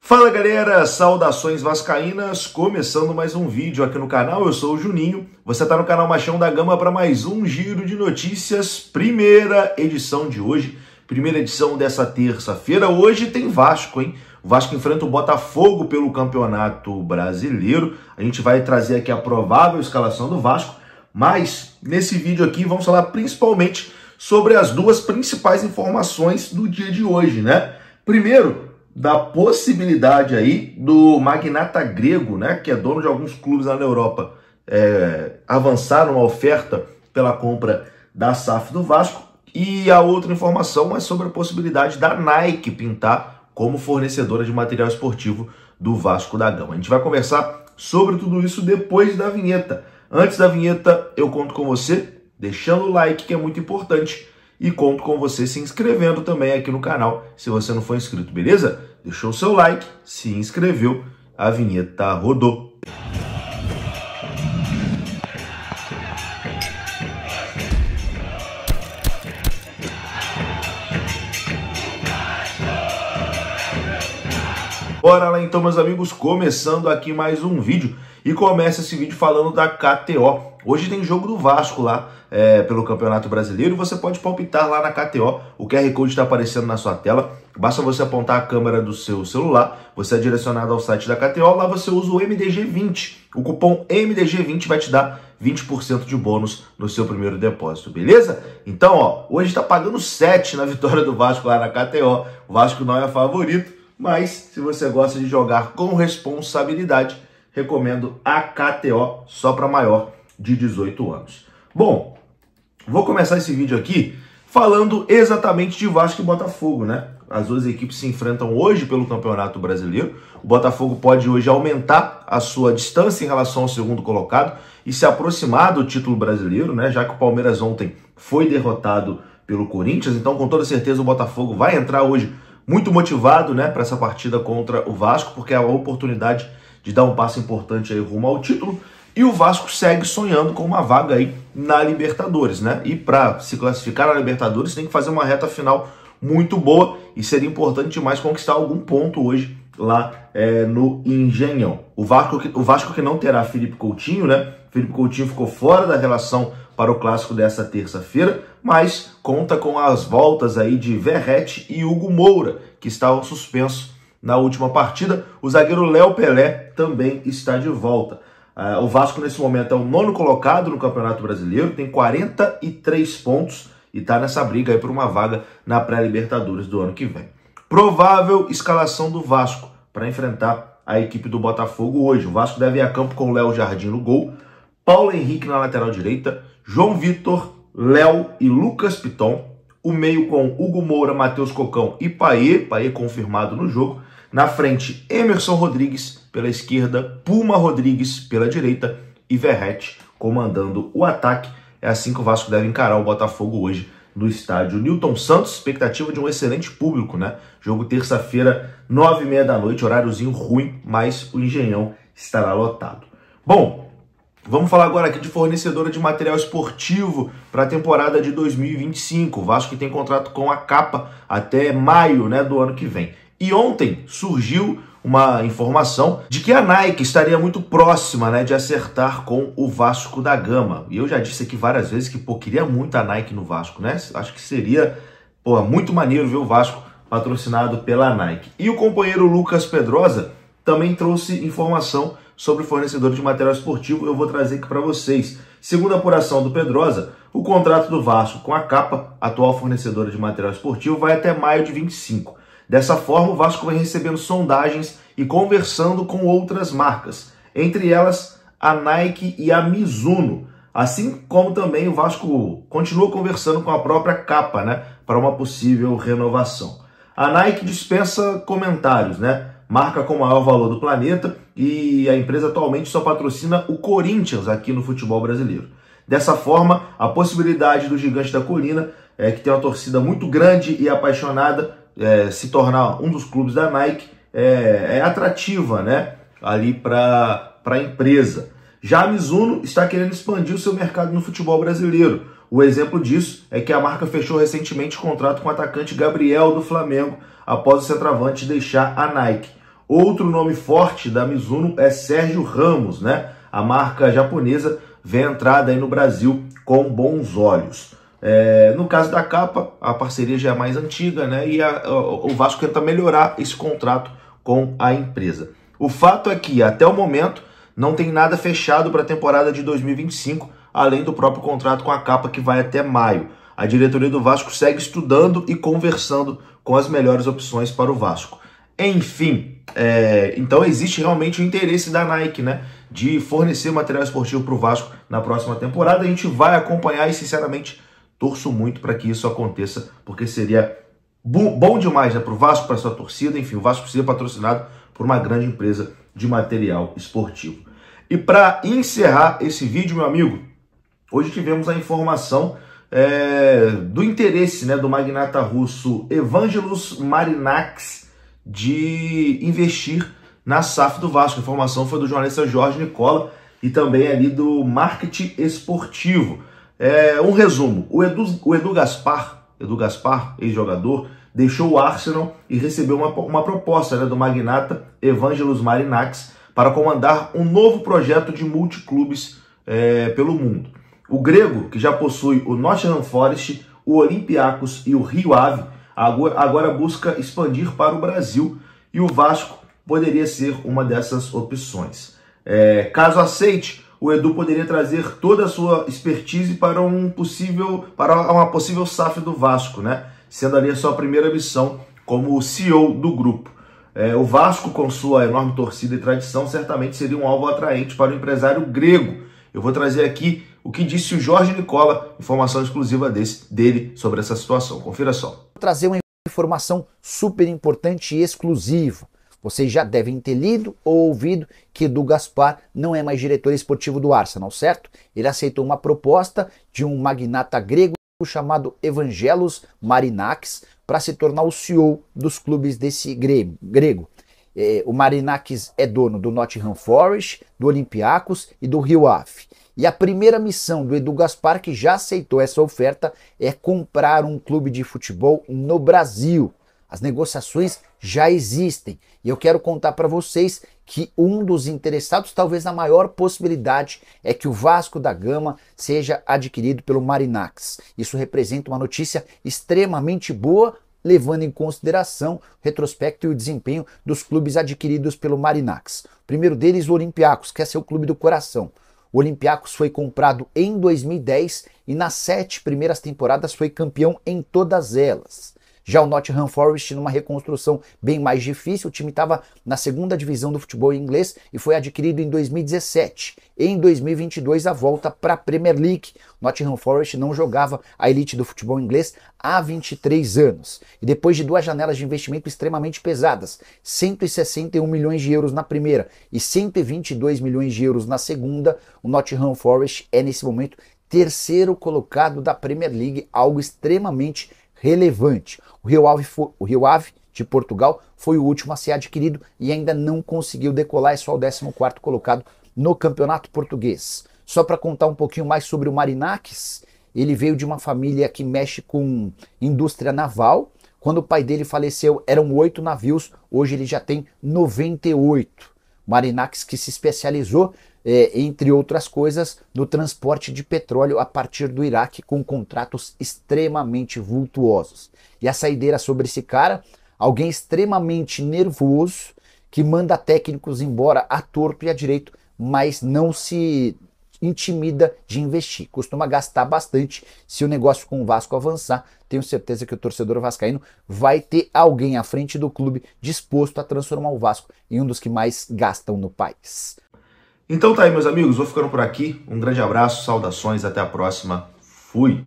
Fala galera, saudações vascaínas, começando mais um vídeo aqui no canal, eu sou o Juninho, você está no canal Machão da Gama para mais um giro de notícias, primeira edição de hoje, primeira edição dessa terça-feira. Hoje tem Vasco, hein? O Vasco enfrenta o Botafogo pelo Campeonato Brasileiro, a gente vai trazer aqui a provável escalação do Vasco, mas nesse vídeo aqui vamos falar principalmente sobre as duas principais informações do dia de hoje, né? Primeiro, da possibilidade aí do magnata grego, né, que é dono de alguns clubes lá na Europa, avançar uma oferta pela compra da SAF do Vasco. E a outra informação é sobre a possibilidade da Nike pintar como fornecedora de material esportivo do Vasco da Gama. A gente vai conversar sobre tudo isso depois da vinheta. Antes da vinheta, eu conto com você deixando o like, que é muito importante, e conto com você se inscrevendo também aqui no canal, se você não for inscrito, beleza? Deixou o seu like, se inscreveu, a vinheta rodou. Bora lá então, meus amigos, começando aqui mais um vídeo. E começa esse vídeo falando da KTO. Hoje tem jogo do Vasco lá pelo Campeonato Brasileiro. Você pode palpitar lá na KTO. O QR Code está aparecendo na sua tela. Basta você apontar a câmera do seu celular. Você é direcionado ao site da KTO. Lá você usa o MDG20. O cupom MDG20 vai te dar 20% de bônus no seu primeiro depósito, beleza? Então, ó, hoje está pagando 7 na vitória do Vasco lá na KTO. O Vasco não é favorito, mas se você gosta de jogar com responsabilidade, recomendo a KTO, só para maior de 18 anos. Bom, vou começar esse vídeo aqui falando exatamente de Vasco e Botafogo, né? As duas equipes se enfrentam hoje pelo Campeonato Brasileiro. O Botafogo pode hoje aumentar a sua distância em relação ao segundo colocado e se aproximar do título brasileiro, né? Já que o Palmeiras ontem foi derrotado pelo Corinthians, então com toda certeza o Botafogo vai entrar hoje muito motivado, né, para essa partida contra o Vasco, porque é a oportunidade de dar um passo importante aí rumo ao título. E o Vasco segue sonhando com uma vaga aí na Libertadores, né? E para se classificar na Libertadores tem que fazer uma reta final muito boa e seria importante demais conquistar algum ponto hoje lá no Engenhão. O Vasco que não terá Felipe Coutinho, né? Felipe Coutinho ficou fora da relação para o clássico dessa terça-feira, mas conta com as voltas aí de Verratti e Hugo Moura, que estavam suspensos na última partida. O zagueiro Léo Pelé também está de volta. O Vasco nesse momento é o 9º colocado no Campeonato Brasileiro, tem 43 pontos e está nessa briga aí por uma vaga na pré-Libertadores do ano que vem. Provável escalação do Vasco para enfrentar a equipe do Botafogo hoje. O Vasco deve ir a campo com Léo Jardim no gol, Paulo Henrique na lateral direita, João Vitor, Léo e Lucas Piton. O meio com Hugo Moura, Matheus Cocão e Payet confirmado no jogo. Na frente, Emerson Rodrigues pela esquerda, Puma Rodrigues pela direita e Verratti comandando o ataque. É assim que o Vasco deve encarar o Botafogo hoje no estádio Newton Santos. Expectativa de um excelente público, né? Jogo terça-feira, 9h30 da noite, horáriozinho ruim, mas o Engenhão estará lotado. Bom, vamos falar agora aqui de fornecedora de material esportivo para a temporada de 2025. O Vasco que tem contrato com a Capa até maio, né, do ano que vem. E ontem surgiu uma informação de que a Nike estaria muito próxima, né, de acertar com o Vasco da Gama. E eu já disse aqui várias vezes que, queria muito a Nike no Vasco, né? Acho que seria, muito maneiro ver o Vasco patrocinado pela Nike. E o companheiro Lucas Pedrosa também trouxe informação sobre o fornecedor de material esportivo. Eu vou trazer aqui para vocês. Segundo a apuração do Pedrosa, o contrato do Vasco com a Capa, atual fornecedora de material esportivo, vai até maio de 25. Dessa forma, o Vasco vem recebendo sondagens e conversando com outras marcas, entre elas a Nike e a Mizuno. Assim como também o Vasco continua conversando com a própria Capa, né, para uma possível renovação. A Nike dispensa comentários, né? Marca com o maior valor do planeta e a empresa atualmente só patrocina o Corinthians aqui no futebol brasileiro. Dessa forma, a possibilidade do Gigante da Colina, que tem uma torcida muito grande e apaixonada, se tornar um dos clubes da Nike é atrativa, né, ali para a empresa. Já a Mizuno está querendo expandir o seu mercado no futebol brasileiro. O exemplo disso é que a marca fechou recentemente contrato com o atacante Gabriel do Flamengo após o centroavante deixar a Nike. Outro nome forte da Mizuno é Sérgio Ramos, né? A marca japonesa vem entrada aí no Brasil com bons olhos. No caso da capa, a parceria já é mais antiga, né? E o Vasco tenta melhorar esse contrato com a empresa. O fato é que, até o momento, não tem nada fechado para a temporada de 2025, além do próprio contrato com a capa que vai até maio. A diretoria do Vasco segue estudando e conversando com as melhores opções para o Vasco. Enfim, então existe realmente o interesse da Nike, né, de fornecer material esportivo para o Vasco na próxima temporada. A gente vai acompanhar e, sinceramente, torço muito para que isso aconteça, porque seria bom demais, né, para o Vasco, para sua torcida. Enfim, o Vasco seria patrocinado por uma grande empresa de material esportivo. E para encerrar esse vídeo, meu amigo, hoje tivemos a informação do interesse, né, do magnata russo Evangelos Marinakis de investir na SAF do Vasco. A informação foi do jornalista Jorge Nicola e também ali do Marketing Esportivo. Um resumo: o Edu Gaspar, ex-jogador, deixou o Arsenal e recebeu uma proposta, né, do magnata Evangelos Marinakis para comandar um novo projeto de multiclubes pelo mundo. O grego, que já possui o Nottingham Forest, o Olympiacos e o Rio Ave, agora busca expandir para o Brasil, e o Vasco poderia ser uma dessas opções. Caso aceite, o Edu poderia trazer toda a sua expertise para uma possível SAF do Vasco, né? Sendo ali a sua primeira missão como CEO do grupo. O Vasco, com sua enorme torcida e tradição, certamente seria um alvo atraente para o empresário grego. Eu vou trazer aqui o que disse o Jorge Nicola, informação exclusiva dele sobre essa situação. Confira só. Vou trazer uma informação super importante e exclusiva. Vocês já devem ter lido ou ouvido que Edu Gaspar não é mais diretor esportivo do Arsenal, certo? Ele aceitou uma proposta de um magnata grego chamado Evangelos Marinakis para se tornar o CEO dos clubes desse grego. O Marinakis é dono do Nottingham Forest, do Olympiacos e do Rio Ave. E a primeira missão do Edu Gaspar, que já aceitou essa oferta, é comprar um clube de futebol no Brasil. As negociações já existem e eu quero contar para vocês que um dos interessados, talvez a maior possibilidade, é que o Vasco da Gama seja adquirido pelo Marinakis. Isso representa uma notícia extremamente boa, levando em consideração o retrospecto e o desempenho dos clubes adquiridos pelo Marinakis. O primeiro deles, o Olympiacos, que é seu clube do coração. O Olympiacos foi comprado em 2010 e nas 7 primeiras temporadas foi campeão em todas elas. Já o Nottingham Forest, numa reconstrução bem mais difícil, o time estava na segunda divisão do futebol inglês e foi adquirido em 2017. Em 2022, a volta para a Premier League. O Nottingham Forest não jogava a elite do futebol inglês há 23 anos. E depois de 2 janelas de investimento extremamente pesadas, 161 milhões de euros na primeira e 122 milhões de euros na segunda, o Nottingham Forest é, nesse momento, terceiro colocado da Premier League, algo extremamente relevante. O Rio Ave de Portugal foi o último a ser adquirido e ainda não conseguiu decolar, é só o 14º colocado no campeonato português. Só para contar um pouquinho mais sobre o Marinakis, ele veio de uma família que mexe com indústria naval. Quando o pai dele faleceu, eram 8 navios, hoje ele já tem 98. Marinakis, que se especializou, entre outras coisas, no transporte de petróleo a partir do Iraque, com contratos extremamente vultuosos. E a saideira sobre esse cara, alguém extremamente nervoso, que manda técnicos embora à torto e à direito, mas não se intimida de investir. Costuma gastar bastante. Se o negócio com o Vasco avançar, tenho certeza que o torcedor vascaíno vai ter alguém à frente do clube disposto a transformar o Vasco em um dos que mais gastam no país. Então tá aí, meus amigos, vou ficando por aqui. Um grande abraço, saudações, até a próxima. Fui!